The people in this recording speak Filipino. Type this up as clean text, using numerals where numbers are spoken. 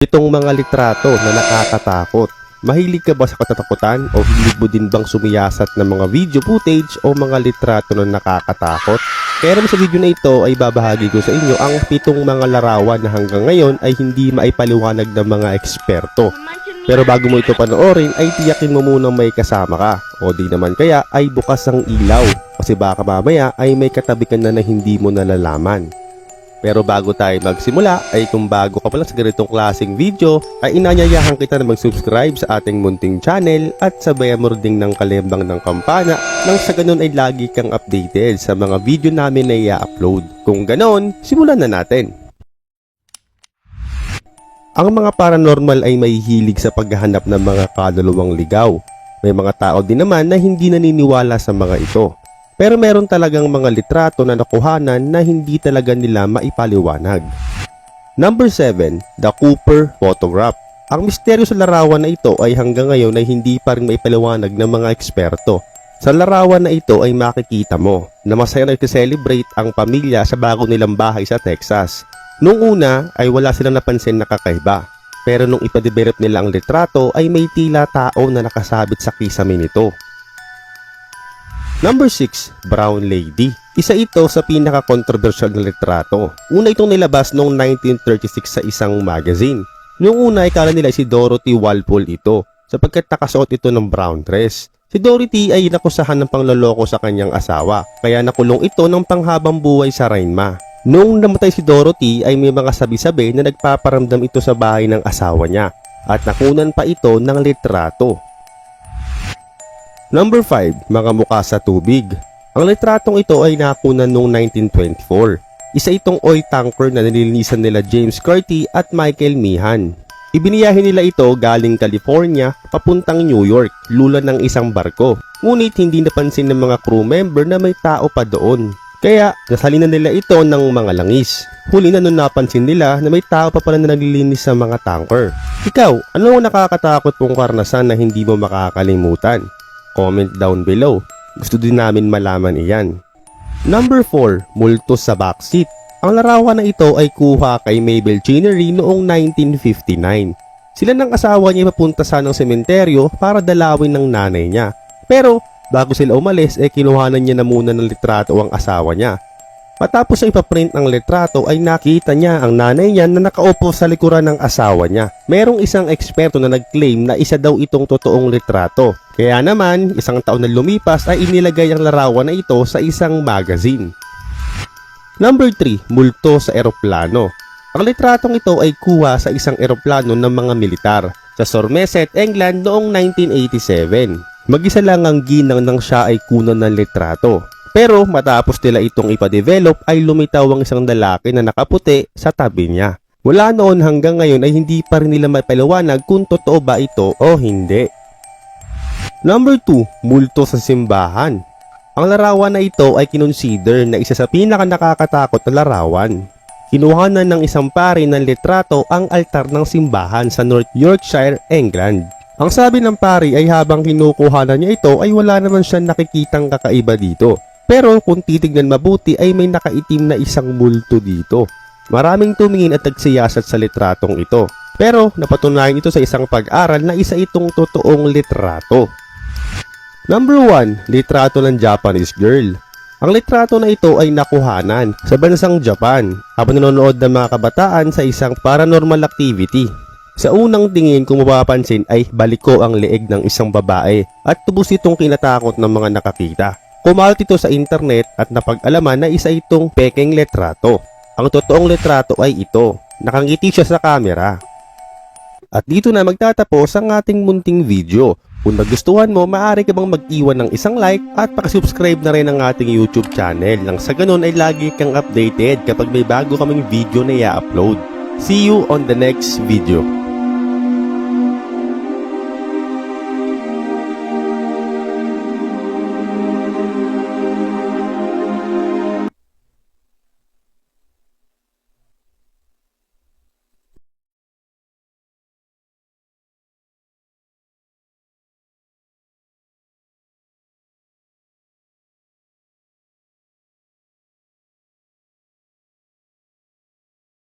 Itong mga litrato na nakakatakot. Mahilig ka ba sa katatakutan o hilig mo din bang sumiyasat ng mga video footage o mga litrato na nakakatakot? Kaya naman sa video na ito ay babahagi ko sa inyo ang 7 mga larawan na hanggang ngayon ay hindi maipaliwanag ng mga eksperto. Pero bago mo ito panoorin ay tiyakin mo muna may kasama ka o di naman kaya ay bukas ang ilaw kasi baka mamaya ay may katabi ka na hindi mo nalalaman. Pero bago tayo magsimula ay kung bago ka pala sa ganitong klaseng video ay inanyayahan kita na mag-subscribe sa ating munting channel at sabayan mo rin ng kalembang ng kampana nang sa ganun ay lagi kang updated sa mga video namin na i-upload. Kung ganon, simulan na natin. Ang mga paranormal ay may hilig sa paghahanap ng mga kaluluwang ligaw. May mga tao din naman na hindi naniniwala sa mga ito. Pero meron talagang mga litrato na nakuhanan na hindi talaga nila maipaliwanag. Number 7. The Cooper Photograph. Ang misteryo sa larawan na ito ay hanggang ngayon ay hindi pa rin maipaliwanag ng mga eksperto. Sa larawan na ito ay makikita mo na masaya nag-celebrate ang pamilya sa bago nilang bahay sa Texas. Nung una ay wala silang napansin na kakaiba. Pero nung ipadevelop nila ang litrato ay may tila tao na nakasabit sa kisame nito. Number 6. Brown Lady. Isa ito sa pinaka-controversial na litrato. Una itong nilabas noong 1936 sa isang magazine. Noong una ay kala nila si Dorothy Walpole ito sapagkat nakasuot ito ng brown dress. Si Dorothy ay nakusahan ng pangloloko sa kanyang asawa kaya nakulong ito ng panghabang buhay sa Rhinema. Noong namatay si Dorothy ay may mga sabi-sabi na nagpaparamdam ito sa bahay ng asawa niya at nakunan pa ito ng litrato. Number 5. Mga mukha sa tubig. Ang litratong ito ay nakunan noong 1924. Isa itong oil tanker na nililinisan nila James Curti at Michael Meehan. Ibiniyahe nila ito galing California papuntang New York, lula ng isang barko. Ngunit hindi napansin ng mga crew member na may tao pa doon. Kaya nasalinan nila ito ng mga langis. Huli na nung napansin nila na may tao pa pala na naglilinis sa mga tanker. Ikaw, ano ang nakakatakot mong karanasan na hindi mo makakalimutan? Comment down below. Gusto din namin malaman iyan. Number 4. Multo sa backseat. Ang larawan na ito ay kuha kay Mabel Chinnery noong 1959. Sila ng asawa niya papunta sa ng sementeryo para dalawin ng nanay niya. Pero bago sila umalis kinuhanan niya na muna ng litrato ang asawa niya. Matapos ay ipaprint ang litrato ay nakita niya ang nanay niya na nakaupo sa likuran ng asawa niya. Merong isang eksperto na nag-claim na isa daw itong totoong litrato. Kaya naman, isang taon na lumipas ay inilagay ang larawan na ito sa isang magazine. Number 3. Multo sa eroplano. Ang litratong ito ay kuha sa isang eroplano ng mga militar sa Somerset, England noong 1987. Mag-isa lang ang ginang nang siya ay kunan ng litrato. Pero matapos nila itong ipadevelop ay lumitaw ang isang lalaki na nakaputi sa tabi niya. Wala noon hanggang ngayon ay hindi pa rin nila maipaliwanag kung totoo ba ito o hindi. Number 2. Multo sa simbahan. Ang larawan na ito ay kinonsider na isa sa pinaka-nakakatakot na larawan. Kinuhanan ng isang pari ng litrato ang altar ng simbahan sa North Yorkshire, England. Ang sabi ng pari ay habang kinukuhanan niya ito ay wala naman siyang nakikitang kakaiba dito. Pero kung titignan mabuti ay may nakaitim na isang multo dito. Maraming tumingin at nagsiyasat sa litratong ito. Pero napatunayan ito sa isang pag-aral na isa itong totoong litrato. Number 1. Litrato ng Japanese girl. Ang litrato na ito ay nakuhanan sa bansang Japan habang nanonood ng mga kabataan sa isang paranormal activity. Sa unang tingin kung mapapansin ay baliko ang leeg ng isang babae at tubos itong kinatakot ng mga nakakita. Kumalat ito sa internet at napag-alaman na isa itong pekeng litrato. Ang totoong litrato ay ito. Nakangiti siya sa camera. At dito na magtatapos ang ating munting video. Kung nagustuhan mo, maaari ka bang mag-iwan ng isang like at pakisubscribe na rin ang ating YouTube channel nang sa ganun ay lagi kang updated kapag may bago kaming video na i-upload. See you on the next video.